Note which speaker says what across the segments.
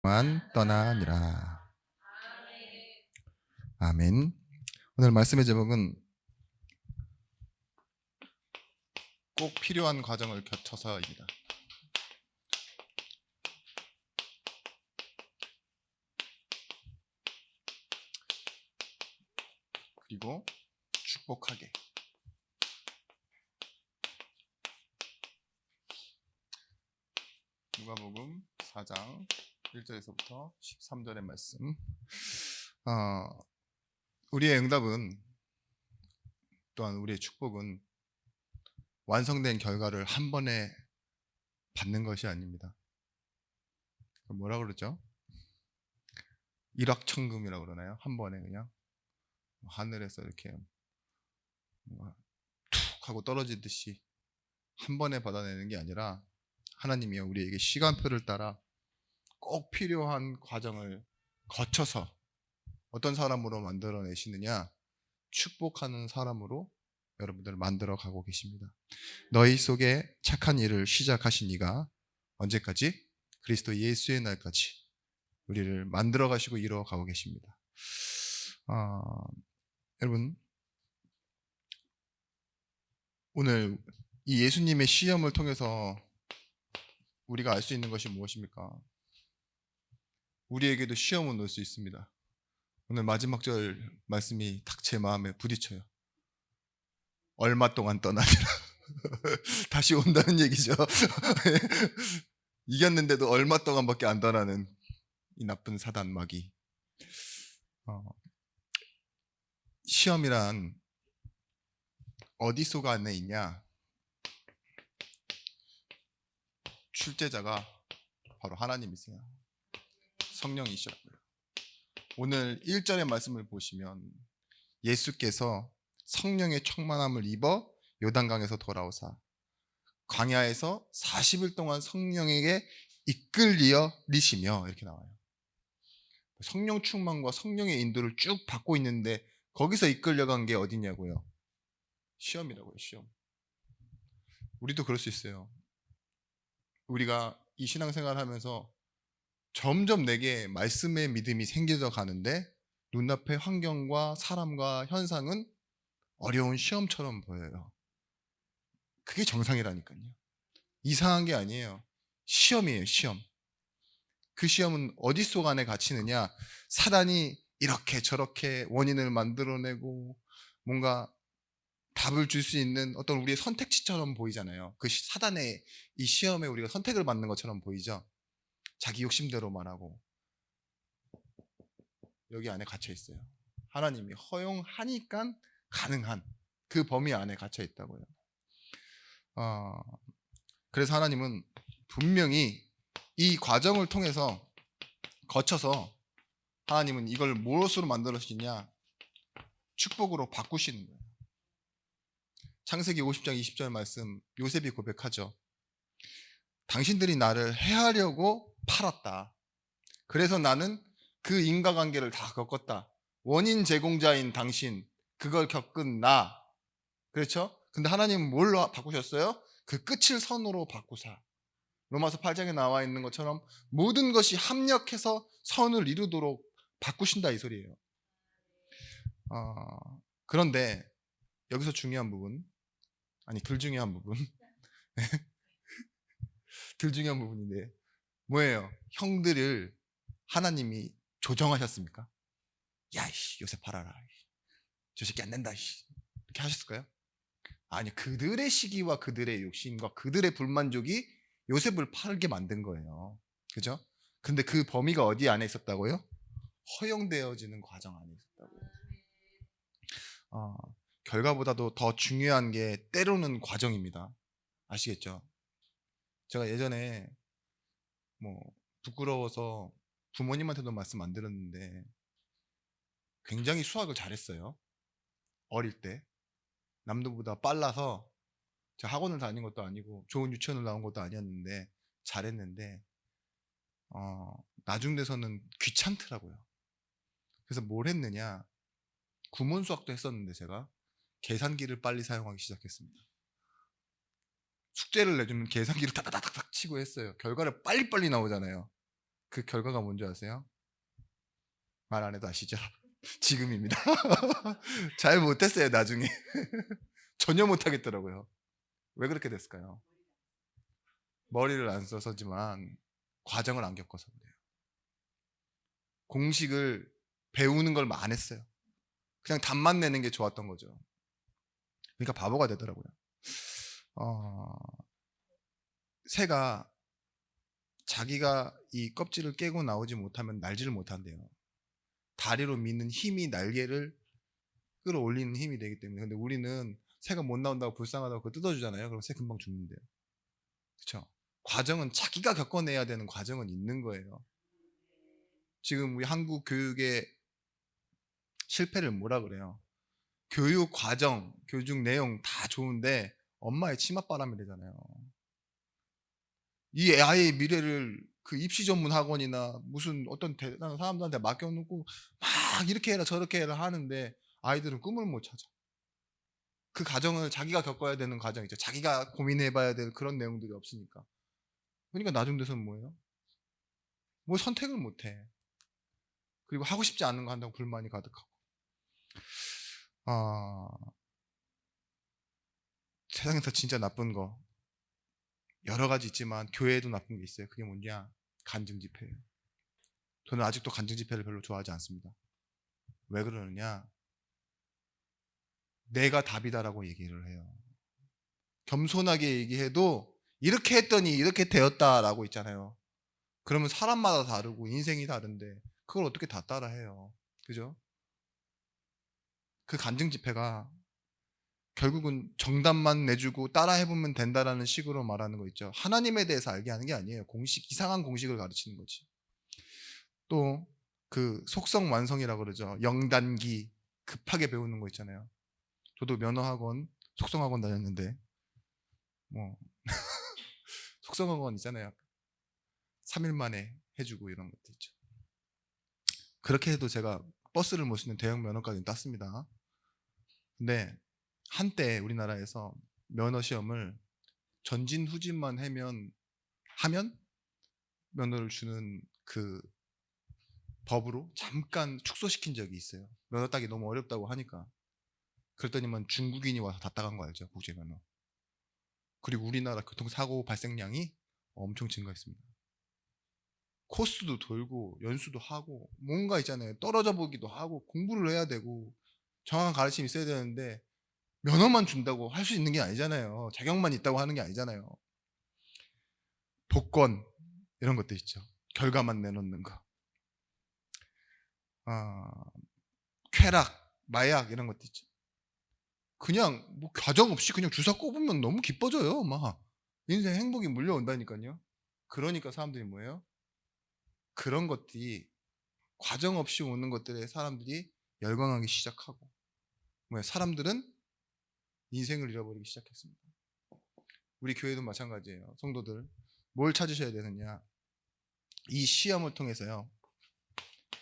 Speaker 1: 만 떠나니라. 아멘. 오늘 말씀의 제목은 꼭 필요한 과정을 거쳐서입니다. 그리고 축복하게. 누가복음 4장 1절에서부터 13절의 말씀. 우리의 응답은, 또한 우리의 축복은 완성된 결과를 한 번에 받는 것이 아닙니다. 뭐라 그러죠? 일확천금이라고 그러나요? 한 번에 그냥 하늘에서 이렇게 뭔가 툭 하고 떨어지듯이 한 번에 받아내는 게 아니라, 하나님이 우리에게 시간표를 따라 꼭 필요한 과정을 거쳐서 어떤 사람으로 만들어내시느냐? 축복하는 사람으로 여러분들을 만들어 가고 계십니다. 너희 속에 착한 일을 시작하신 이가 언제까지? 그리스도 예수의 날까지 우리를 만들어 가시고 이루어 가고 계십니다. 여러분, 오늘 이 예수님의 시험을 통해서 우리가 알 수 있는 것이 무엇입니까? 우리에게도 시험은 올 수 있습니다. 오늘 마지막 절 말씀이 딱 제 마음에 부딪혀요. 얼마 동안 떠나리라. 다시 온다는 얘기죠. 이겼는데도 얼마 동안밖에 안 떠나는 이 나쁜 사단 마귀. 시험이란 어디 속 안에 있냐? 출제자가 바로 하나님이세요. 성령이시라고요. 오늘 1절의 말씀을 보시면 예수께서 성령의 충만함을 입어 요단강에서 돌아오사 광야에서 40일 동안 성령에게 이끌리시며 이렇게 나와요. 성령 충만과 성령의 인도를 쭉 받고 있는데 거기서 이끌려간 게 어디냐고요? 시험이라고요. 시험. 우리도 그럴 수 있어요. 우리가 이 신앙생활 하면서 점점 내게 말씀의 믿음이 생겨져 가는데 눈앞의 환경과 사람과 현상은 어려운 시험처럼 보여요. 그게 정상이라니까요. 이상한 게 아니에요. 시험이에요. 시험. 그 시험은 어디 속 안에 갇히느냐? 사단이 이렇게 저렇게 원인을 만들어내고 뭔가 답을 줄 수 있는 어떤 우리의 선택지처럼 보이잖아요. 그 사단의 이 시험에 우리가 선택을 받는 것처럼 보이죠. 자기 욕심대로만 하고. 여기 안에 갇혀 있어요. 하나님이 허용하니까 가능한 그 범위 안에 갇혀 있다고요. 그래서 하나님은 분명히 이 과정을 통해서 거쳐서 하나님은 이걸 무엇으로 만들어주시냐? 축복으로 바꾸시는 거예요. 창세기 50장 20절 말씀, 요셉이 고백하죠. 당신들이 나를 해하려고 팔았다. 그래서 나는 그 인과관계를 다 겪었다. 원인 제공자인 당신, 그걸 겪은 나. 그렇죠? 근데 하나님은 뭘로 바꾸셨어요? 그 끝을 선으로 바꾸사. 로마서 8장에 나와 있는 것처럼 모든 것이 합력해서 선을 이루도록 바꾸신다 이 소리예요. 그런데 여기서 중요한 부분, 아니 덜 중요한 부분, 덜 중요한 부분인데 뭐예요? 형들을 하나님이 조정하셨습니까? 야, 요새 팔아라. 저 새끼 안 된다. 이렇게 하셨을까요? 아니, 그들의 시기와 그들의 욕심과 그들의 불만족이 요셉을 팔게 만든 거예요. 그죠? 근데 그 범위가 어디 안에 있었다고요? 허용되어지는 과정 안에 있었다고요. 결과보다도 더 중요한 게 때로는 과정입니다. 아시겠죠? 제가 예전에 부끄러워서 부모님한테도 말씀 안 드렸는데 굉장히 수학을 잘했어요. 어릴 때. 남들보다 빨라서 제가 학원을 다닌 것도 아니고 좋은 유치원을 나온 것도 아니었는데 잘했는데 나중 돼서는 귀찮더라고요. 그래서 뭘 했느냐? 구몬 수학도 했었는데 제가 계산기를 빨리 사용하기 시작했습니다. 숙제를 내주면 계산기를 타다닥 치고 했어요. 결과를 빨리빨리 나오잖아요. 그 결과가 뭔지 아세요? 말 안 해도 아시죠? 지금입니다. 잘 못했어요, 나중에. 전혀 못하겠더라고요. 왜 그렇게 됐을까요? 머리를 안 써서지만 과정을 안 겪어서 그래요. 공식을 배우는 걸 안 했어요. 그냥 답만 내는 게 좋았던 거죠. 그러니까 바보가 되더라고요. 새가 자기가 이 껍질을 깨고 나오지 못하면 날지를 못한대요. 다리로 미는 힘이 날개를 끌어올리는 힘이 되기 때문에. 근데 우리는 새가 못 나온다고 불쌍하다고 그거 뜯어주잖아요. 그럼 새 금방 죽는데요. 그렇죠? 과정은 자기가 겪어내야 되는 과정은 있는 거예요. 지금 우리 한국 교육의 실패를 뭐라 그래요? 교육 과정, 교육 내용 다 좋은데 엄마의 치맛바람이 되잖아요. 이 아이의 미래를 그 입시 전문 학원이나 무슨 어떤 대단한 사람들한테 맡겨놓고 막 이렇게 해라 저렇게 해라 하는데 아이들은 꿈을 못 찾아. 그 과정을 자기가 겪어야 되는 과정이죠. 자기가 고민해봐야 될 그런 내용들이 없으니까. 그러니까 나중 돼서는 뭐예요? 뭐 선택을 못해. 그리고 하고 싶지 않은 거 한다고 불만이 가득하고. 세상에서 진짜 나쁜 거 여러 가지 있지만 교회에도 나쁜 게 있어요. 그게 뭐냐? 간증 집회예요. 저는 아직도 간증 집회를 별로 좋아하지 않습니다. 왜 그러느냐? 내가 답이다라고 얘기를 해요. 겸손하게 얘기해도 이렇게 했더니 이렇게 되었다라고 있잖아요. 그러면 사람마다 다르고 인생이 다른데 그걸 어떻게 다 따라해요. 그죠? 그 간증 집회가 결국은 정답만 내주고 따라해보면 된다라는 식으로 말하는 거 있죠. 하나님에 대해서 알게 하는 게 아니에요. 이상한 공식을 가르치는 거지. 또 그 속성 완성이라고 그러죠. 영단기 급하게 배우는 거 있잖아요. 저도 면허학원, 속성학원 다녔는데 뭐 속성학원 있잖아요. 3일 만에 해주고 이런 것도 있죠. 그렇게 해도 제가 버스를 모시는 대형 면허까지 땄습니다. 근데 한때 우리나라에서 면허 시험을 전진 후진만 하면 면허를 주는 그 법으로 잠깐 축소시킨 적이 있어요. 면허 따기 너무 어렵다고 하니까. 그랬더니만 중국인이 와서 다 따간 거 알죠? 국제면허. 그리고 우리나라 교통사고 발생량이 엄청 증가했습니다. 코스도 돌고 연수도 하고 뭔가 있잖아요. 떨어져 보기도 하고 공부를 해야 되고 정확한 가르침이 있어야 되는데 면허만 준다고 할 수 있는 게 아니잖아요. 자격만 있다고 하는 게 아니잖아요. 복권 이런 것도 있죠. 결과만 내놓는 거. 쾌락, 마약 이런 것도 있죠. 그냥 뭐 과정 없이 그냥 주사 꼽으면 너무 기뻐져요. 막 인생 행복이 물려온다니까요. 그러니까 사람들이 뭐예요? 그런 것들이 과정 없이 오는 것들에 사람들이 열광하기 시작하고 뭐예요? 사람들은 인생을 잃어버리기 시작했습니다. 우리 교회도 마찬가지예요. 성도들 뭘 찾으셔야 되느냐? 이 시험을 통해서요.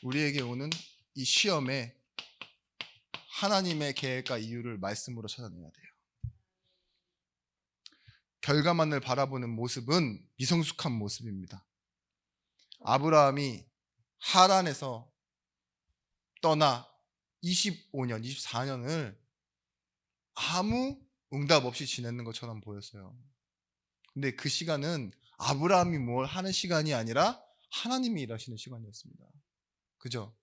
Speaker 1: 우리에게 오는 이 시험에 하나님의 계획과 이유를 말씀으로 찾아내야 돼요. 결과만을 바라보는 모습은 미성숙한 모습입니다. 아브라함이 하란에서 떠나 25년, 24년을 아무 응답 없이 지내는 것처럼 보였어요. 근데 그 시간은 아브라함이 뭘 하는 시간이 아니라 하나님이 일하시는 시간이었습니다. 그죠?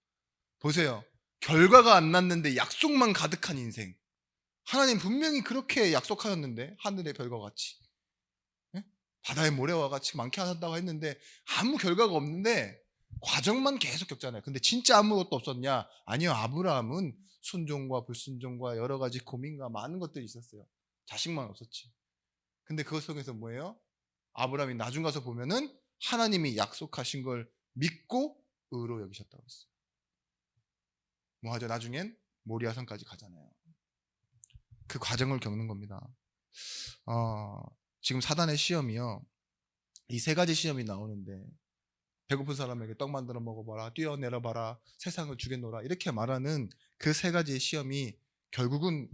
Speaker 1: 보세요. 결과가 안 났는데 약속만 가득한 인생. 하나님 분명히 그렇게 약속하셨는데 하늘의 별과 같이 바다의 모래와 같이 많게 하셨다고 했는데 아무 결과가 없는데 과정만 계속 겪잖아요. 근데 진짜 아무것도 없었냐? 아니요. 아브라함은 순종과 불순종과 여러 가지 고민과 많은 것들이 있었어요. 자식만 없었지. 근데 그것 속에서 뭐예요? 아브라함이 나중 가서 보면은 하나님이 약속하신 걸 믿고 의로 여기셨다고 했어요. 뭐 하죠? 나중엔 모리아산까지 가잖아요. 그 과정을 겪는 겁니다. 지금 사단의 시험이요. 이 세 가지 시험이 나오는데 배고픈 사람에게 떡 만들어 먹어봐라, 뛰어내려봐라, 세상을 주겠노라 이렇게 말하는 그 세 가지의 시험이 결국은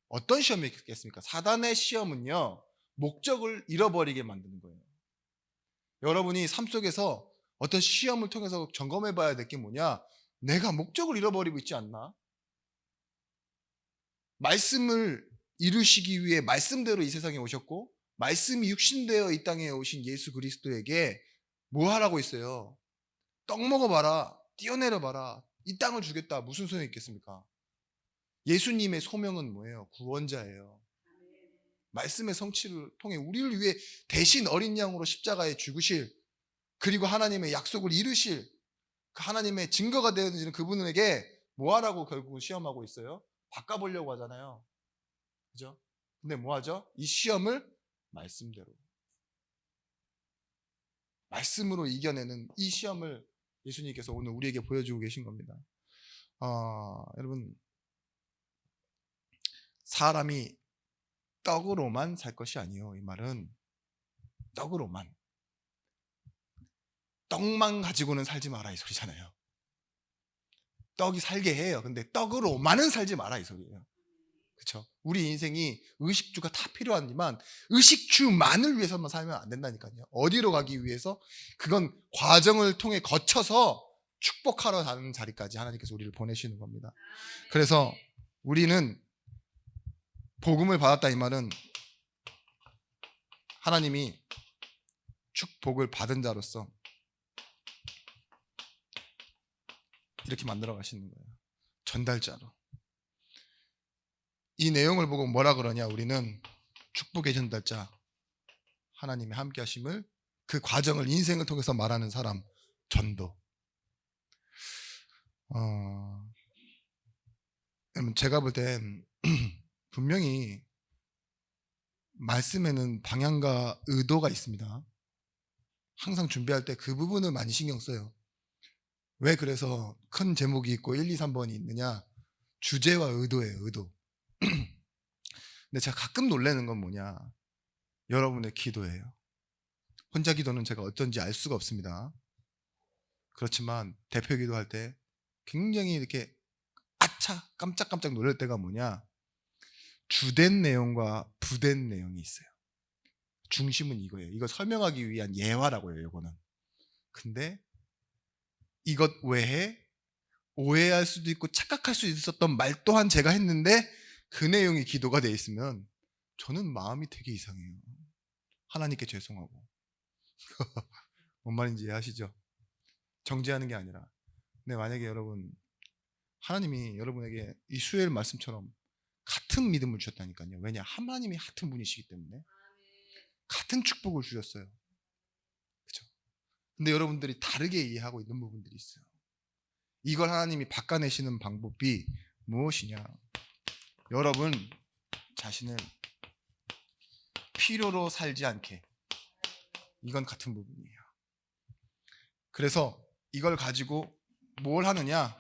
Speaker 1: 어떤 시험이겠습니까? 사단의 시험은요. 목적을 잃어버리게 만드는 거예요. 여러분이 삶 속에서 어떤 시험을 통해서 점검해 봐야 될 게 뭐냐? 내가 목적을 잃어버리고 있지 않나? 말씀을 이루시기 위해 말씀대로 이 세상에 오셨고 말씀이 육신되어 이 땅에 오신 예수 그리스도에게 뭐 하라고 했어요? 떡 먹어봐라. 뛰어내려봐라. 이 땅을 주겠다. 무슨 소용이 있겠습니까? 예수님의 소명은 뭐예요? 구원자예요. 말씀의 성취를 통해 우리를 위해 대신 어린 양으로 십자가에 죽으실, 그리고 하나님의 약속을 이루실 그 하나님의 증거가 되어지는 그분에게 뭐 하라고 결국은 시험하고 있어요? 바꿔보려고 하잖아요. 그죠? 근데 뭐 하죠? 이 시험을 말씀대로, 말씀으로 이겨내는 이 시험을 예수님께서 오늘 우리에게 보여주고 계신 겁니다. 여러분, 사람이 떡으로만 살 것이 아니에요. 이 말은 떡으로만, 떡만 가지고는 살지 마라 이 소리잖아요. 떡이 살게 해요. 근데 떡으로만은 살지 마라 이 소리예요. 그렇죠? 우리 인생이 의식주가 다 필요하지만 의식주만을 위해서만 살면 안 된다니까요. 어디로 가기 위해서? 그건 과정을 통해 거쳐서 축복하러 가는 자리까지 하나님께서 우리를 보내시는 겁니다. 그래서 우리는 복음을 받았다 이 말은 하나님이 축복을 받은 자로서 이렇게 만들어 가시는 거예요. 전달자로. 이 내용을 보고 뭐라 그러냐? 우리는 축복의 전달자, 하나님의 함께 하심을, 그 과정을 인생을 통해서 말하는 사람, 전도. 제가 볼 땐 분명히 말씀에는 방향과 의도가 있습니다. 항상 준비할 때 그 부분을 많이 신경 써요. 왜 그래서 큰 제목이 있고 1, 2, 3번이 있느냐? 주제와 의도예요. 의도. 근데 제가 가끔 놀라는 건 뭐냐? 여러분의 기도예요. 혼자 기도는 제가 어떤지 알 수가 없습니다. 그렇지만 대표 기도할 때 굉장히 이렇게 아차 깜짝깜짝 놀랄 때가 뭐냐? 주된 내용과 부된 내용이 있어요. 중심은 이거예요. 이거 설명하기 위한 예화라고 해요. 이거는. 근데 이것 외에 오해할 수도 있고 착각할 수 있었던 말 또한 제가 했는데 그 내용이 기도가 되어 있으면 저는 마음이 되게 이상해요. 하나님께 죄송하고. 뭔 말인지 이해하시죠? 정죄하는 게 아니라. 근데 만약에 여러분, 하나님이 여러분에게 이 수요일 말씀처럼 같은 믿음을 주셨다니까요. 왜냐? 하나님이 같은 분이시기 때문에 같은 축복을 주셨어요. 그렇죠? 근데 여러분들이 다르게 이해하고 있는 부분들이 있어요. 이걸 하나님이 바꿔내시는 방법이 무엇이냐? 여러분 자신을 필요로 살지 않게, 이건 같은 부분이에요. 그래서 이걸 가지고 뭘 하느냐?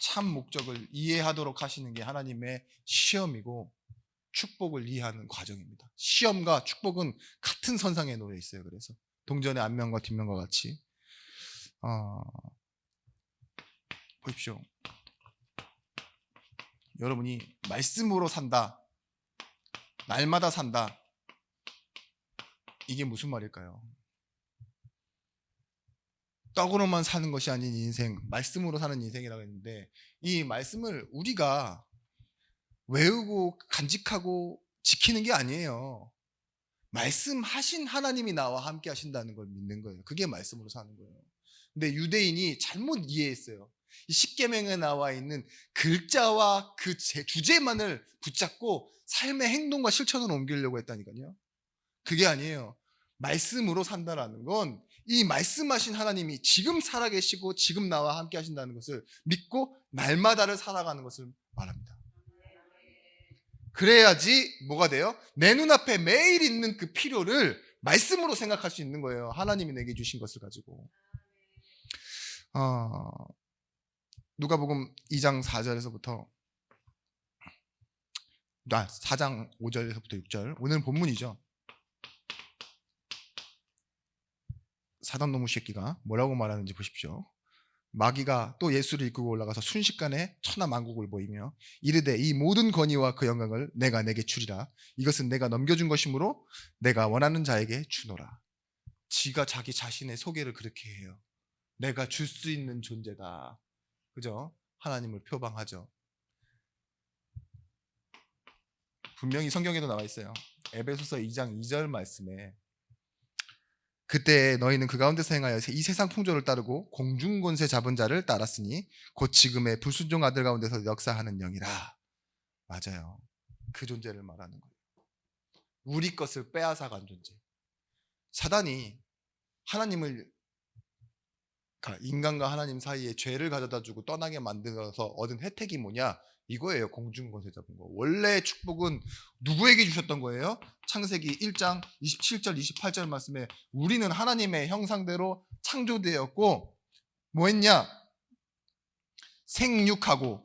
Speaker 1: 참 목적을 이해하도록 하시는 게 하나님의 시험이고 축복을 이해하는 과정입니다. 시험과 축복은 같은 선상에 놓여 있어요. 그래서 동전의 앞면과 뒷면과 같이. 보십시오. 여러분이 말씀으로 산다, 날마다 산다, 이게 무슨 말일까요? 떡으로만 사는 것이 아닌 인생, 말씀으로 사는 인생이라고 했는데, 이 말씀을 우리가 외우고 간직하고 지키는 게 아니에요. 말씀하신 하나님이 나와 함께 하신다는 걸 믿는 거예요. 그게 말씀으로 사는 거예요. 근데 유대인이 잘못 이해했어요. 이 십계명에 나와 있는 글자와 그 주제만을 붙잡고 삶의 행동과 실천으로 옮기려고 했다니까요. 그게 아니에요. 말씀으로 산다라는 건 이 말씀하신 하나님이 지금 살아계시고 지금 나와 함께 하신다는 것을 믿고 날마다를 살아가는 것을 말합니다. 그래야지 뭐가 돼요? 내 눈앞에 매일 있는 그 필요를 말씀으로 생각할 수 있는 거예요. 하나님이 내게 주신 것을 가지고. 누가복음 2장 4절에서부터 4장 5절에서부터 6절, 오늘 본문이죠. 사단놈의 새끼가 뭐라고 말하는지 보십시오. 마귀가 또 예수를 이끌고 올라가서 순식간에 천하만국을 보이며 이르되 이 모든 권위와 그 영광을 내가 내게 주리라. 이것은 내가 넘겨준 것이므로 내가 원하는 자에게 주노라. 지가 자기 자신의 소개를 그렇게 해요. 내가 줄 수 있는 존재다. 그죠? 하나님을 표방하죠. 분명히 성경에도 나와 있어요. 에베소서 2장 2절 말씀에 그때 너희는 그 가운데서 행하여 이 세상 풍조를 따르고 공중 권세 잡은 자를 따랐으니 곧 지금의 불순종 아들 가운데서 역사하는 영이라. 맞아요. 그 존재를 말하는 거예요. 우리 것을 빼앗아간 존재. 사단이 하나님을, 인간과 하나님 사이에 죄를 가져다 주고 떠나게 만들어서 얻은 혜택이 뭐냐? 이거예요. 공중권세 잡은 거. 원래 축복은 누구에게 주셨던 거예요? 창세기 1장 27절 28절 말씀에 우리는 하나님의 형상대로 창조되었고 뭐 했냐? 생육하고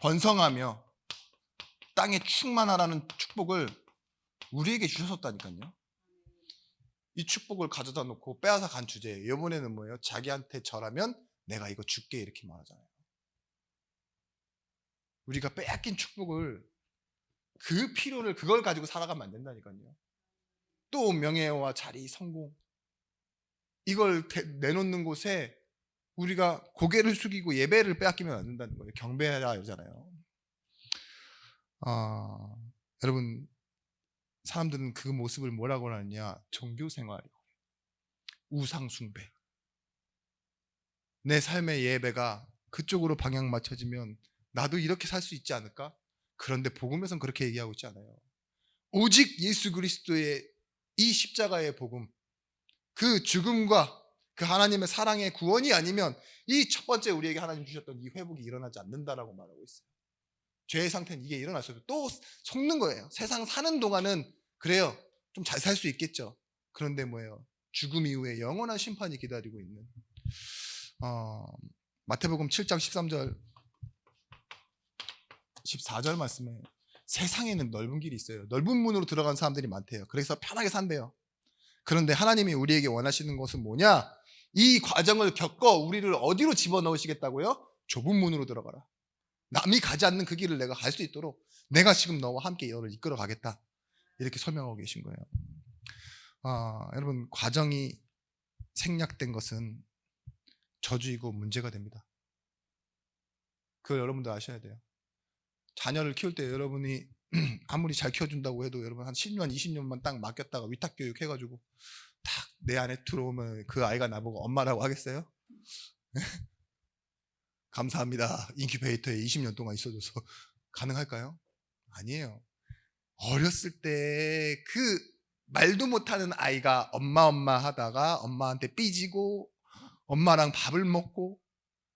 Speaker 1: 번성하며 땅에 충만하라는 축복을 우리에게 주셨었다니까요. 이 축복을 가져다 놓고 빼앗아 간 주제예요. 이번에는 뭐예요? 자기한테 절하면 내가 이거 줄게 이렇게 말하잖아요. 우리가 빼앗긴 축복을, 그 필요를, 그걸 가지고 살아가면 안 된다니까요. 또 명예와 자리, 성공, 이걸 내놓는 곳에 우리가 고개를 숙이고 예배를 빼앗기면 안 된다는 거예요. 경배하라 이러잖아요. 여러분, 사람들은 그 모습을 뭐라고 하느냐? 종교생활이요. 우상숭배. 내 삶의 예배가 그쪽으로 방향 맞춰지면 나도 이렇게 살 수 있지 않을까? 그런데 복음에서는 그렇게 얘기하고 있지 않아요. 오직 예수 그리스도의 이 십자가의 복음, 그 죽음과 그 하나님의 사랑의 구원이 아니면 이 첫 번째 우리에게 하나님 주셨던 이 회복이 일어나지 않는다라고 말하고 있어요. 죄의 상태는 이게 일어났어도 또 속는 거예요. 세상 사는 동안은 그래요. 좀 잘 살 수 있겠죠. 그런데 뭐예요? 죽음 이후에 영원한 심판이 기다리고 있는 마태복음 7장 13절 14절 말씀에 세상에는 넓은 길이 있어요. 넓은 문으로 들어간 사람들이 많대요. 그래서 편하게 산대요. 그런데 하나님이 우리에게 원하시는 것은 뭐냐? 이 과정을 겪어 우리를 어디로 집어넣으시겠다고요? 좁은 문으로 들어가라. 남이 가지 않는 그 길을 내가 갈 수 있도록 내가 지금 너와 함께 너를 이끌어 가겠다. 이렇게 설명하고 계신 거예요. 여러분, 과정이 생략된 것은 저주이고 문제가 됩니다. 그걸 여러분도 아셔야 돼요. 자녀를 키울 때 여러분이 아무리 잘 키워준다고 해도 여러분 한 10년, 20년만 딱 맡겼다가 위탁교육 해가지고 딱 내 안에 들어오면 그 아이가 나보고 엄마라고 하겠어요? 감사합니다. 인큐베이터에 20년 동안 있어줘서. 가능할까요? 아니에요. 어렸을 때 그 말도 못하는 아이가 엄마 하다가 엄마한테 삐지고 엄마랑 밥을 먹고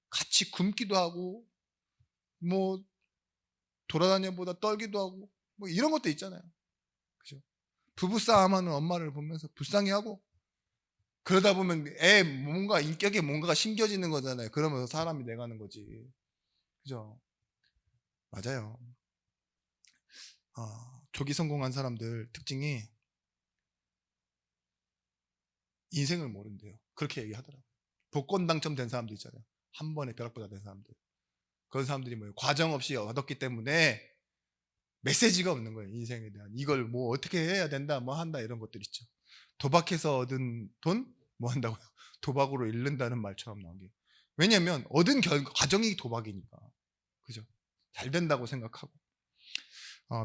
Speaker 1: 같이 굶기도 하고 뭐 돌아다녀보다 떨기도 하고 뭐 이런 것도 있잖아요. 그죠? 부부싸움하는 엄마를 보면서 불쌍해하고 그러다 보면 애 뭔가 인격에 뭔가가 심겨지는 거잖아요. 그러면서 사람이 돼가는 거지. 그죠? 맞아요. 조기 성공한 사람들 특징이 인생을 모른대요. 그렇게 얘기하더라고요. 복권 당첨된 사람도 있잖아요. 한 번에 벼락부자 된 사람들. 그런 사람들이 뭐예요? 과정 없이 얻었기 때문에 메시지가 없는 거예요. 인생에 대한. 이걸 뭐 어떻게 해야 된다, 뭐 한다 이런 것들 있죠. 도박해서 얻은 돈 뭐 한다고요? 도박으로 잃는다는 말처럼 나온 게. 왜냐면 얻은 과정이 도박이니까. 그죠? 잘 된다고 생각하고.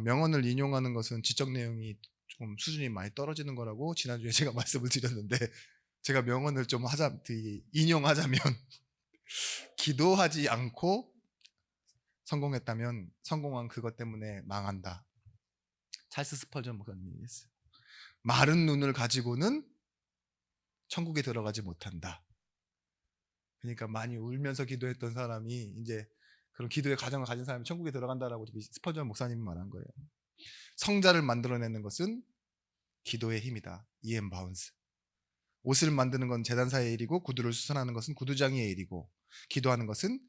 Speaker 1: 명언을 인용하는 것은 지적 내용이 좀 수준이 많이 떨어지는 거라고 지난주에 제가 말씀을 드렸는데 제가 명언을 좀 인용하자면 기도하지 않고 성공했다면 성공한 그것 때문에 망한다. 찰스 스펄전 목사님이 얘기했어요. 마른 눈을 가지고는 천국에 들어가지 못한다. 그러니까 많이 울면서 기도했던 사람이 이제 그런 기도의 과정을 가진 사람이 천국에 들어간다라고 스펄전 목사님이 말한 거예요. 성자를 만들어내는 것은 기도의 힘이다. 이엠 바운스. 옷을 만드는 건 제단사의 일이고 구두를 수선하는 것은 구두장이의 일이고 기도하는 것은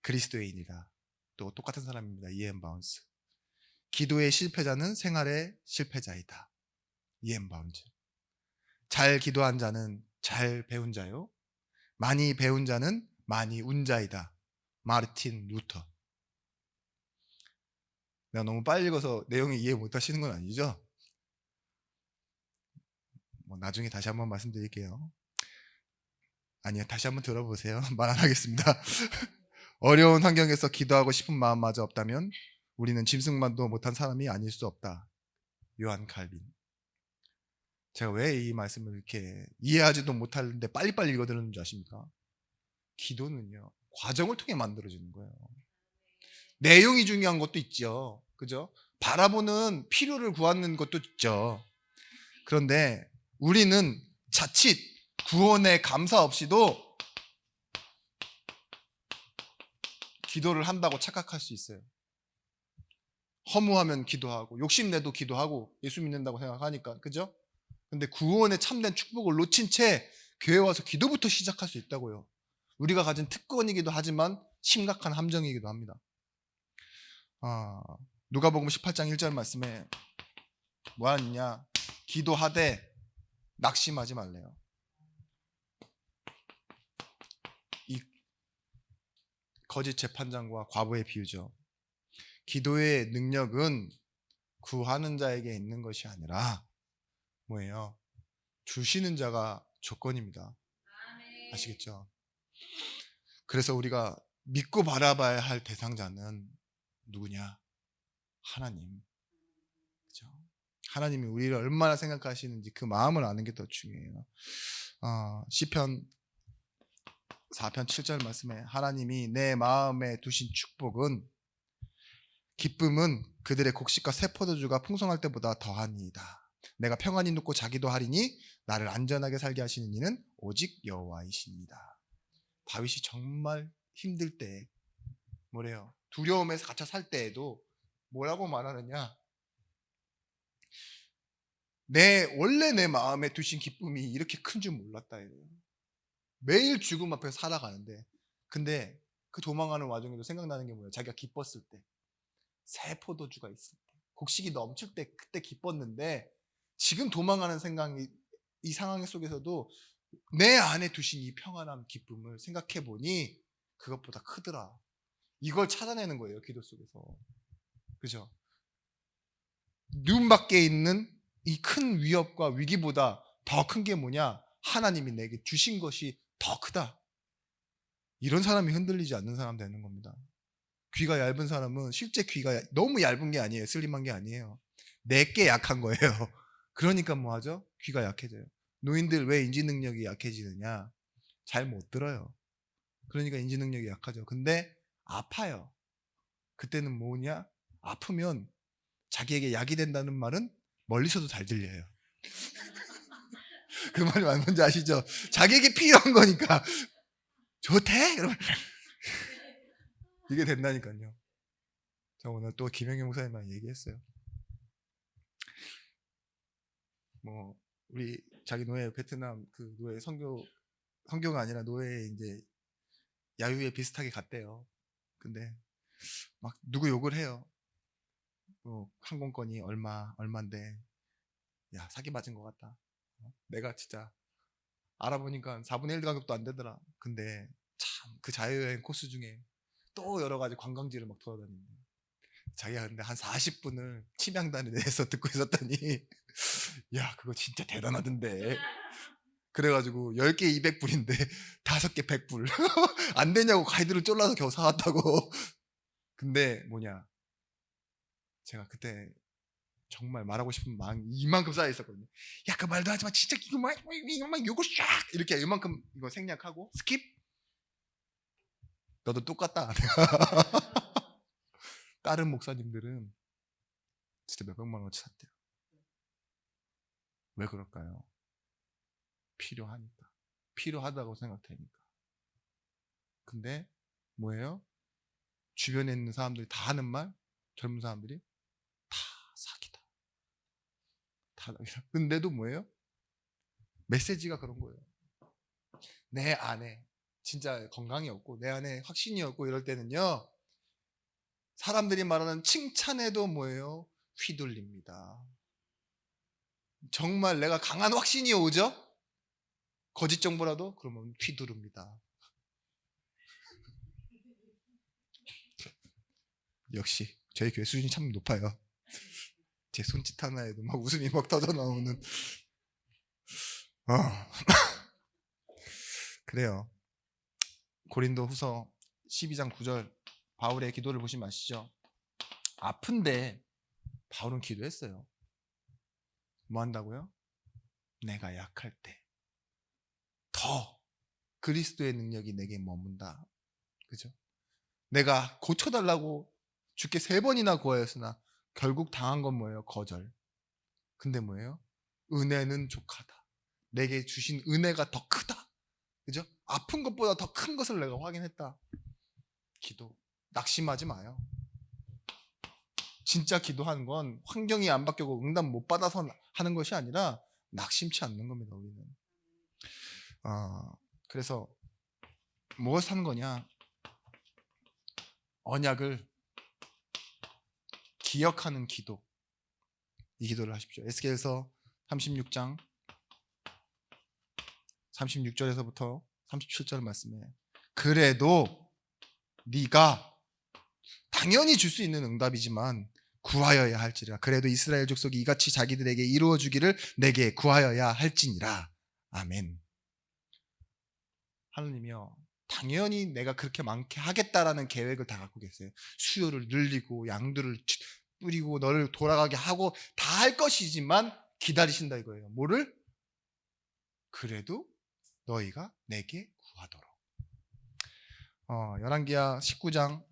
Speaker 1: 그리스도의 일이다. 또 똑같은 사람입니다. 이엠 바운스. 기도의 실패자는 생활의 실패자이다. 이엠 바운스. 잘 기도한 자는 잘 배운 자요. 많이 배운 자는 많이 운 자이다. 마르틴 루터. 내가 너무 빨리 읽어서 내용을 이해 못 하시는 건 아니죠? 나중에 다시 한번 말씀드릴게요. 아니요, 다시 한번 들어보세요. 말 안 하겠습니다. 어려운 환경에서 기도하고 싶은 마음마저 없다면 우리는 짐승만도 못한 사람이 아닐 수 없다. 요한 칼빈. 제가 왜 이 말씀을 이렇게 이해하지도 못하는데 빨리빨리 읽어드리는 줄 아십니까? 기도는요, 과정을 통해 만들어지는 거예요. 내용이 중요한 것도 있죠. 그죠? 바라보는 필요를 구하는 것도 있죠. 그런데 우리는 자칫 구원의 감사 없이도 기도를 한다고 착각할 수 있어요. 허무하면 기도하고 욕심내도 기도하고 예수 믿는다고 생각하니까. 그죠? 근데 구원의 참된 축복을 놓친 채 교회 와서 기도부터 시작할 수 있다고요. 우리가 가진 특권이기도 하지만 심각한 함정이기도 합니다. 누가복음 18장 1절 말씀에 뭐 하느냐? 기도하되 낙심하지 말래요. 이 거짓 재판장과 과부의 비유죠. 기도의 능력은 구하는 자에게 있는 것이 아니라 뭐예요? 주시는 자가 조건입니다. 아시겠죠? 그래서 우리가 믿고 바라봐야 할 대상자는 누구냐? 하나님. 그렇죠? 하나님이 우리를 얼마나 생각하시는지 그 마음을 아는 게 더 중요해요. 시편 4편 7절 말씀에 하나님이 내 마음에 두신 축복은 기쁨은 그들의 곡식과 새 포도주가 풍성할 때보다 더하니이다. 내가 평안히 눕고 자기도 하리니 나를 안전하게 살게 하시는 이는 오직 여호와이시니이다. 다윗이 정말 힘들 때 뭐래요? 두려움에서 갇혀 살 때에도 뭐라고 말하느냐? 원래 내 마음에 두신 기쁨이 이렇게 큰 줄 몰랐다. 이래요. 매일 죽음 앞에서 살아가는데, 근데 그 도망가는 와중에도 생각나는 게 뭐예요? 자기가 기뻤을 때, 새 포도주가 있을 때, 곡식이 넘칠 때 그때 기뻤는데, 지금 도망가는 생각이 이 상황 속에서도 내 안에 두신 이 평안함, 기쁨을 생각해 보니 그것보다 크더라. 이걸 찾아내는 거예요, 기도 속에서. 그죠? 눈 밖에 있는 이 큰 위협과 위기보다 더 큰 게 뭐냐? 하나님이 내게 주신 것이 더 크다. 이런 사람이 흔들리지 않는 사람 되는 겁니다. 귀가 얇은 사람은 실제 귀가 너무 얇은 게 아니에요. 슬림한 게 아니에요. 내게 약한 거예요. 그러니까 뭐 하죠? 귀가 약해져요. 노인들 왜 인지 능력이 약해지느냐? 잘 못 들어요. 그러니까 인지 능력이 약하죠. 근데 아파요. 그때는 뭐냐? 아프면 자기에게 약이 된다는 말은 멀리서도 잘 들려요. 그 말이 뭔지 아시죠? 자기에게 필요한 거니까 좋대? 이러면 이게 된다니까요. 저 오늘 또 김영희 목사님랑 얘기했어요. 뭐 우리 자기 노예 베트남 그 노예 선교가 아니라 노예 이제 야유회 비슷하게 갔대요. 근데 막 누구 욕을 해요. 항공권이 얼마인데 야 사기 맞은 것 같다. 내가 진짜 알아보니까 4분의 1 가격도 안 되더라. 근데 참 그 자유여행 코스 중에 또 여러 가지 관광지를 막 돌아다니는데 자기가 근데 한 40분을 침향단에 대해서 듣고 있었더니 야 그거 진짜 대단하던데. 그래가지고 10개 200불인데 5개 100불 안 되냐고 가이드를 쫄라서 겨우 사왔다고. 근데 뭐냐, 제가 그때 정말 말하고 싶은 마음이 이만큼 쌓여 있었거든요. 야 그 말도 하지마 진짜 이거만 요거 샥 이렇게 이만큼 이거 생략하고 스킵. 너도 똑같다. 다른 목사님들은 진짜 몇백만 원어치 샀대요. 왜 그럴까요? 필요하니까. 필요하다고 생각되니까. 근데 뭐예요? 주변에 있는 사람들이 다 하는 말, 젊은 사람들이 다 사기다. 다 사기다. 근데도 뭐예요? 메시지가 그런 거예요. 내 안에 진짜 건강이 없고 내 안에 확신이 없고 이럴 때는요, 사람들이 말하는 칭찬에도 뭐예요? 휘둘립니다. 정말 내가 강한 확신이 오죠? 거짓 정보라도 그러면 휘두릅니다. 역시 저희 교회 수준이 참 높아요. 제 손짓 하나에도 막 웃음이 막 터져 나오는. 어. 그래요. 고린도 후서 12장 9절 바울의 기도를 보시면 아시죠? 아픈데 바울은 기도했어요. 뭐 한다고요? 내가 약할 때 더 그리스도의 능력이 내게 머문다. 그죠? 내가 고쳐달라고 주께 3번이나 구하였으나 결국 당한 건 뭐예요? 거절. 근데 뭐예요? 은혜는 족하다. 내게 주신 은혜가 더 크다. 그죠? 아픈 것보다 더 큰 것을 내가 확인했다. 기도. 낙심하지 마요. 진짜 기도하는 건 환경이 안 바뀌고 응답 못 받아서 하는 것이 아니라 낙심치 않는 겁니다. 우리는. 그래서 무엇을 하는 거냐? 언약을 기억하는 기도. 이 기도를 하십시오. 에스겔서 36장 36절에서부터 37절 말씀에 그래도 네가 당연히 줄 수 있는 응답이지만 구하여야 할지라. 그래도 이스라엘 족속이 이같이 자기들에게 이루어 주기를 내게 구하여야 할지니라. 아멘. 하나님이요, 당연히 내가 그렇게 많게 하겠다라는 계획을 다 갖고 계세요. 수요를 늘리고 양들을 뿌리고 너를 돌아가게 하고 다 할 것이지만 기다리신다 이거예요. 뭐를? 그래도 너희가 내게 구하도록. 열왕기하 19장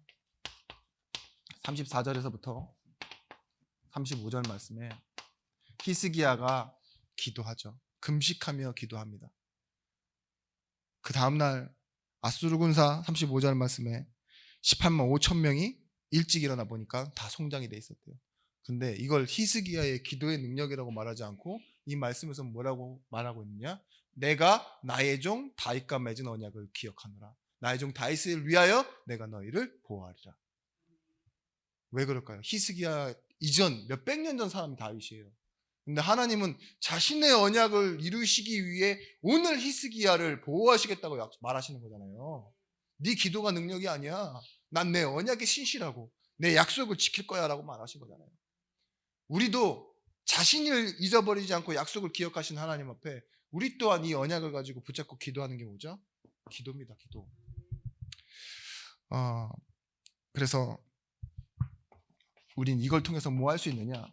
Speaker 1: 34절에서부터 35절 말씀에 히스기야가 기도하죠. 금식하며 기도합니다. 그 다음날 아수르 군사 35절 말씀에 18만 5천 명이 일찍 일어나 보니까 다 송장이 돼 있었대요. 근데 이걸 히스기야의 기도의 능력이라고 말하지 않고 이 말씀에서 뭐라고 말하고 있느냐? 내가 나의 종 다윗과 맺은 언약을 기억하노라. 나의 종 다윗을 위하여 내가 너희를 보호하리라. 왜 그럴까요? 히스기야 이전 몇백 년 전 사람이 다윗이에요. 근데 하나님은 자신의 언약을 이루시기 위해 오늘 히스기야를 보호하시겠다고 말하시는 거잖아요. 네 기도가 능력이 아니야. 난 내 언약에 신실하고 내 약속을 지킬 거야 라고 말하신 거잖아요. 우리도 자신을 잊어버리지 않고 약속을 기억하신 하나님 앞에 우리 또한 이 언약을 가지고 붙잡고 기도하는 게 뭐죠? 기도입니다. 기도. 그래서 우린 이걸 통해서 뭐 할 수 있느냐?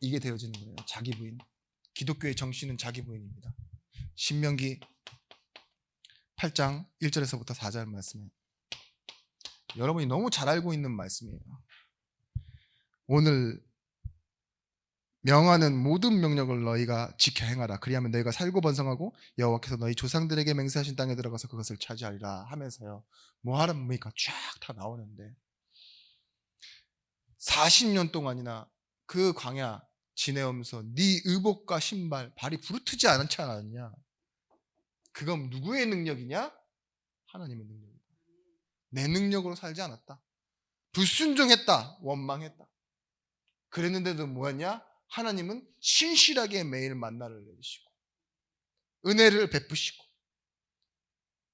Speaker 1: 이게 되어지는 거예요. 자기 부인. 기독교의 정신은 자기 부인입니다. 신명기 8장 1절에서부터 4절 말씀에 여러분이 너무 잘 알고 있는 말씀이에요. 오늘 명하는 모든 명령을 너희가 지켜 행하라. 그리하면 너희가 살고 번성하고 여호와께서 너희 조상들에게 맹세하신 땅에 들어가서 그것을 차지하리라 하면서요. 뭐 하랍니까? 쫙 다 나오는데 40년 동안이나 그 광야 지내오면서 네 의복과 신발 발이 부르트지 않지 않았냐? 그건 누구의 능력이냐? 하나님의 능력이다. 내 능력으로 살지 않았다. 불순종했다. 원망했다. 그랬는데도 뭐였냐? 하나님은 신실하게 매일 만나를 내리시고 은혜를 베푸시고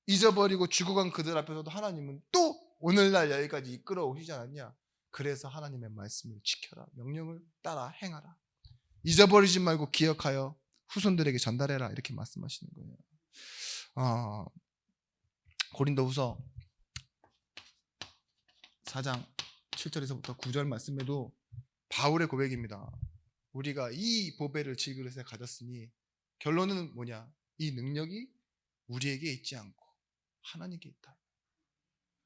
Speaker 1: 잊어버리고 죽어간 그들 앞에서도 하나님은 또 오늘날 여기까지 이끌어 오시지 않았냐? 그래서 하나님의 말씀을 지켜라. 명령을 따라 행하라. 잊어버리지 말고 기억하여 후손들에게 전달해라. 이렇게 말씀하시는 거예요. 고린도후서 4장 7절에서부터 9절 말씀에도 바울의 고백입니다. 우리가 이 보배를 질그릇에 가졌으니 결론은 뭐냐? 이 능력이 우리에게 있지 않고 하나님께 있다.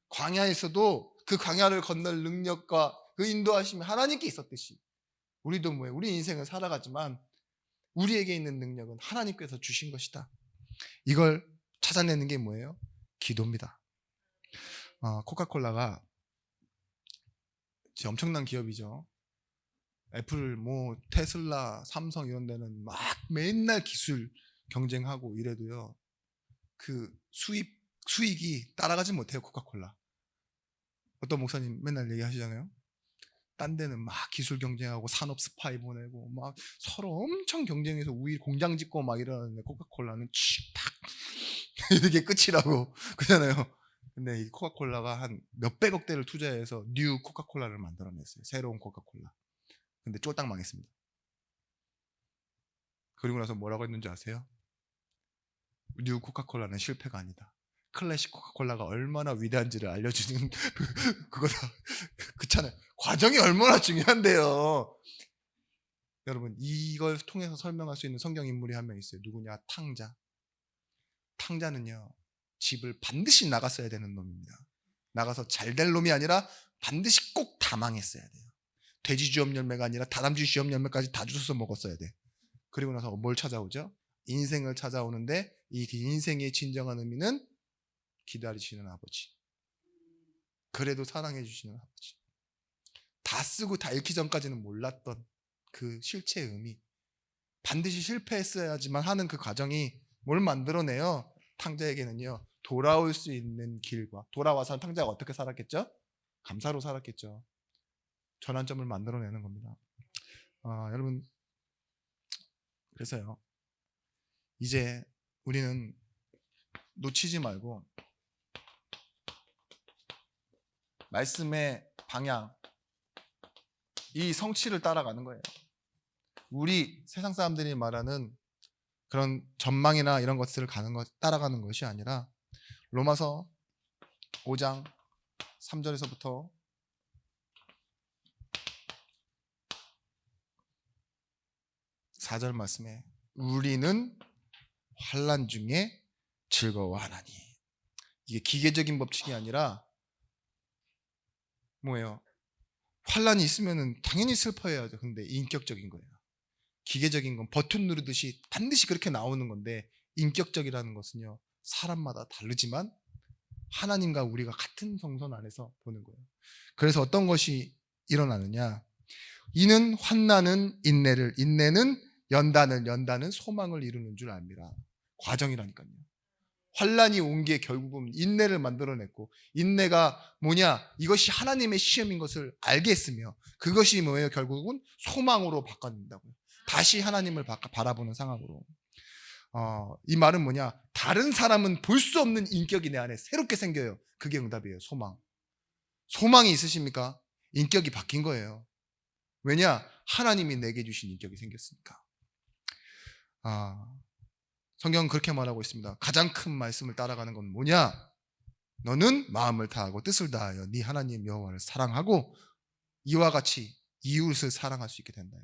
Speaker 1: 광야에서도 그 광야를 건널 능력과 그 인도하심이 하나님께 있었듯이 우리도 뭐예요? 우리 인생을 살아가지만 우리에게 있는 능력은 하나님께서 주신 것이다. 이걸 찾아내는 게 뭐예요? 기도입니다. 코카콜라가 엄청난 기업이죠. 애플, 뭐 테슬라, 삼성 이런 데는 막 맨날 기술 경쟁하고 이래도요. 그 수익이 따라가지 못해요. 코카콜라. 어떤 목사님 맨날 얘기하시잖아요. 딴 데는 막 기술 경쟁하고 산업 스파이 보내고 막 서로 엄청 경쟁해서 우리 공장 짓고 막 이러는데 코카콜라는 칙탁 이렇게 끝이라고 그러잖아요. 근데 이 코카콜라가 한 몇백억 대를 투자해서 뉴 코카콜라를 만들어냈어요. 새로운 코카콜라. 근데 쫄딱 망했습니다. 그리고 나서 뭐라고 했는지 아세요? 뉴 코카콜라는 실패가 아니다. 클래식 코카콜라가 얼마나 위대한지를 알려주는 그거다. 그렇잖아요. 과정이 얼마나 중요한데요. 여러분, 이걸 통해서 설명할 수 있는 성경 인물이 한 명 있어요. 누구냐? 탕자. 탕자는요, 집을 반드시 나갔어야 되는 놈입니다. 나가서 잘 될 놈이 아니라 반드시 꼭 다 망했어야 돼요. 돼지 주염 열매가 아니라 다람쥐 주염 열매까지 다 주워서 먹었어야 돼. 그리고 나서 뭘 찾아오죠? 인생을 찾아오는데 이 인생의 진정한 의미는 기다리시는 아버지. 그래도 사랑해 주시는 아버지. 다 쓰고 다 읽기 전까지는 몰랐던 그 실체의 의미. 반드시 실패했어야지만 하는 그 과정이 뭘 만들어내요? 탕자에게는요, 돌아올 수 있는 길과, 돌아와서 탕자가 어떻게 살았겠죠? 감사로 살았겠죠. 전환점을 만들어내는 겁니다. 여러분, 그래서요, 이제 우리는 놓치지 말고 말씀의 방향, 이 성취를 따라가는 거예요. 우리 세상 사람들이 말하는 그런 전망이나 이런 것들을 따라가는 것이 아니라 로마서 5장 3절에서부터 4절 말씀에 우리는 환난 중에 즐거워하나니, 이게 기계적인 법칙이 아니라 뭐예요? 환난이 있으면 당연히 슬퍼해야죠. 근데 인격적인 거예요. 기계적인 건 버튼 누르듯이 반드시 그렇게 나오는 건데, 인격적이라는 것은요, 사람마다 다르지만 하나님과 우리가 같은 성선 안에서 보는 거예요. 그래서 어떤 것이 일어나느냐? 이는 환난은 인내를, 인내는 연단은 소망을 이루는 줄 압니다. 과정이라니까요. 환난이 온 게 결국은 인내를 만들어냈고, 인내가 뭐냐? 이것이 하나님의 시험인 것을 알게 했으며, 그것이 뭐예요? 결국은 소망으로 바꿔낸다고요. 다시 하나님을 바라보는 상황으로. 이 말은 뭐냐? 다른 사람은 볼 수 없는 인격이 내 안에 새롭게 생겨요. 그게 응답이에요. 소망. 소망이 있으십니까? 인격이 바뀐 거예요. 왜냐? 하나님이 내게 주신 인격이 생겼으니까. 성경은 그렇게 말하고 있습니다. 가장 큰 말씀을 따라가는 건 뭐냐? 너는 마음을 다하고 뜻을 다하여 네 하나님 여호와를 사랑하고 이와 같이 이웃을 사랑할 수 있게 된다.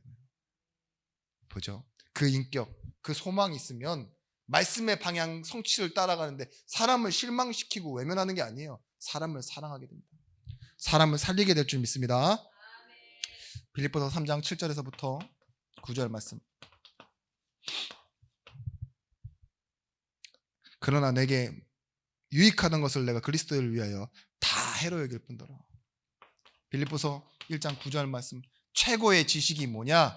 Speaker 1: 보죠? 그 인격, 그 소망이 있으면 말씀의 방향 성취를 따라가는데, 사람을 실망시키고 외면하는 게 아니에요. 사람을 사랑하게 됩니다. 사람을 살리게 될 줄 믿습니다. 빌립보서 3장 7절에서부터 9절 말씀. 그러나 내게 유익하던 것을 내가 그리스도를 위하여 다 해로 여길 뿐더러. 빌립보서 1장 9절 말씀. 최고의 지식이 뭐냐?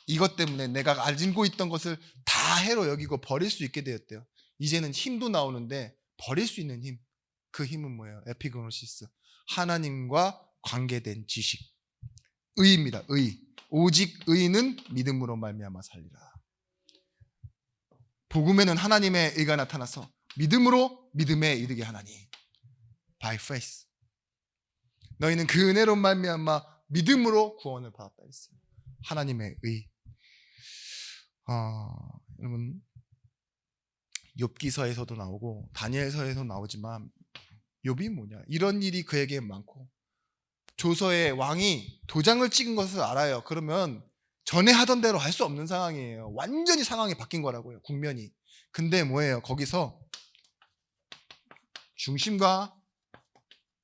Speaker 1: 이것 때문에 내가 알고 있던 것을 다 해로 여기고 버릴 수 있게 되었대요. 이제는 힘도 나오는데 버릴 수 있는 힘. 그 힘은 뭐예요? 에피그노시스. 하나님과 관계된 지식. 의입니다. 의. 오직 의는 믿음으로 말미암아 살리라. 복음에는 하나님의 의가 나타나서 믿음으로 믿음에 이르게 하나니. By faith. 너희는 그 은혜로 말미암아 믿음으로 구원을 받았다 했어요. 하나님의 의. 여러분, 욥기서에서도 나오고 다니엘서에서도 나오지만 욥이 뭐냐? 이런 일이 그에게 많고, 조서의 왕이 도장을 찍은 것을 알아요. 그러면 전에 하던 대로 할 수 없는 상황이에요. 완전히 상황이 바뀐 거라고요. 국면이. 근데 뭐예요? 거기서 중심과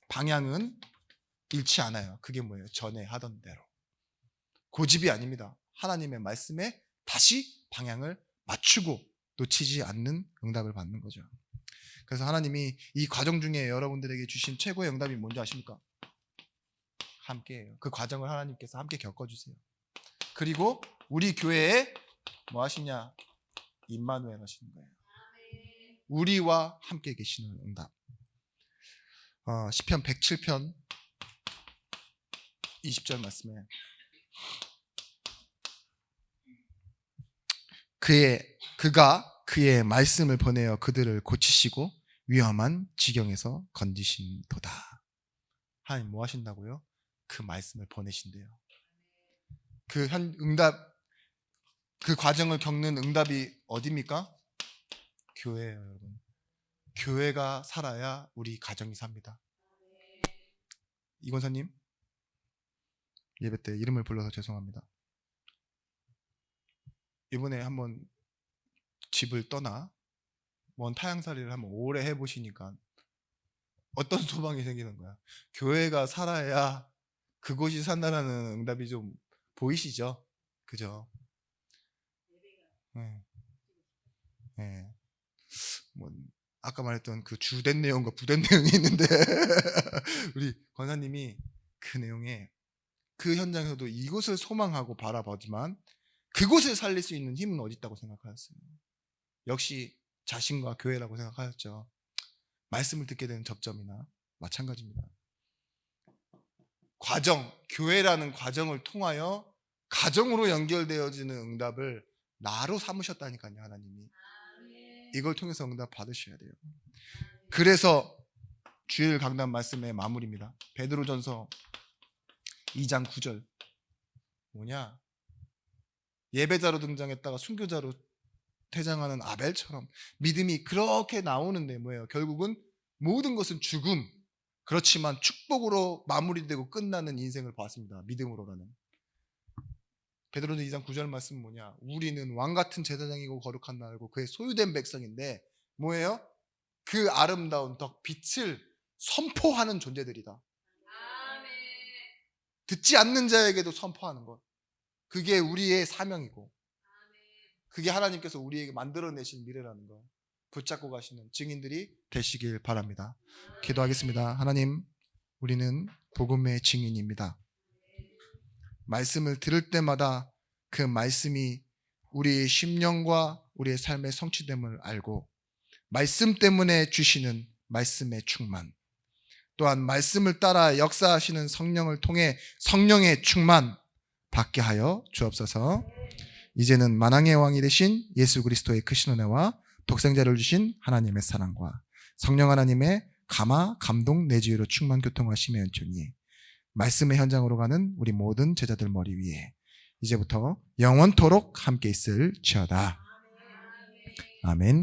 Speaker 1: 방향은 잃지 않아요. 그게 뭐예요? 전에 하던 대로. 고집이 아닙니다. 하나님의 말씀에 다시 방향을 맞추고 놓치지 않는 응답을 받는 거죠. 그래서 하나님이 이 과정 중에 여러분들에게 주신 최고의 응답이 뭔지 아십니까? 함께해요. 그 과정을 하나님께서 함께 겪어주세요. 그리고 우리 교회에 뭐 하시냐? 임마누엘 하시는 거예요. 우리와 함께 계시는 응답. 시편 107편 20절 말씀에 그가 그의 말씀을 보내어 그들을 고치시고 위험한 지경에서 건지신도다. 하나님 뭐 하신다고요? 그 말씀을 보내신대요. 그 응답, 그 과정을 겪는 응답이 어디입니까? 교회예요, 여러분. 교회가 살아야 우리 가정이 삽니다. 이권사님, 예배 때 이름을 불러서 죄송합니다. 이번에 한번 집을 떠나 먼 타향살이를 한번 오래 해보시니까 어떤 소망이 생기는 거야? 교회가 살아야 그곳이 산다라는 응답이 좀 보이시죠? 그죠? 네. 네. 뭐 아까 말했던 그 주된 내용과 부된 내용이 있는데 우리 권사님이 그 내용에 그 현장에서도 이곳을 소망하고 바라보지만 그곳을 살릴 수 있는 힘은 어디 있다고 생각하셨어요? 역시 자신과 교회라고 생각하셨죠. 말씀을 듣게 되는 접점이나 마찬가지입니다. 과정, 교회라는 과정을 통하여 가정으로 연결되어지는 응답을 나로 삼으셨다니까요, 하나님이. 이걸 통해서 응답 받으셔야 돼요. 그래서 주일 강단 말씀의 마무리입니다. 베드로전서 2장 9절 뭐냐? 예배자로 등장했다가 순교자로 퇴장하는 아벨처럼 믿음이 그렇게 나오는데 뭐예요? 결국은 모든 것은 죽음, 그렇지만 축복으로 마무리되고 끝나는 인생을 봤습니다. 믿음으로라는. 베드로전서 2장 9절 말씀은 뭐냐? 우리는 왕같은 제사장이고 거룩한 나라고 그의 소유된 백성인데 뭐예요? 그 아름다운 덕 빛을 선포하는 존재들이다. 듣지 않는 자에게도 선포하는 것, 그게 우리의 사명이고 그게 하나님께서 우리에게 만들어내신 미래라는 거 붙잡고 가시는 증인들이 되시길 바랍니다. 기도하겠습니다. 하나님, 우리는 복음의 증인입니다. 말씀을 들을 때마다 그 말씀이 우리의 심령과 우리의 삶의 성취됨을 알고 말씀 때문에 주시는 말씀의 충만, 또한 말씀을 따라 역사하시는 성령을 통해 성령의 충만 받게 하여 주옵소서. 이제는 만왕의 왕이 되신 예수 그리스도의 크신 은혜와 독생자를 주신 하나님의 사랑과 성령 하나님의 감화, 감동, 내주의로 충만 교통하심의 은총이 말씀의 현장으로 가는 우리 모든 제자들 머리 위에 이제부터 영원토록 함께 있을지어다. 아멘.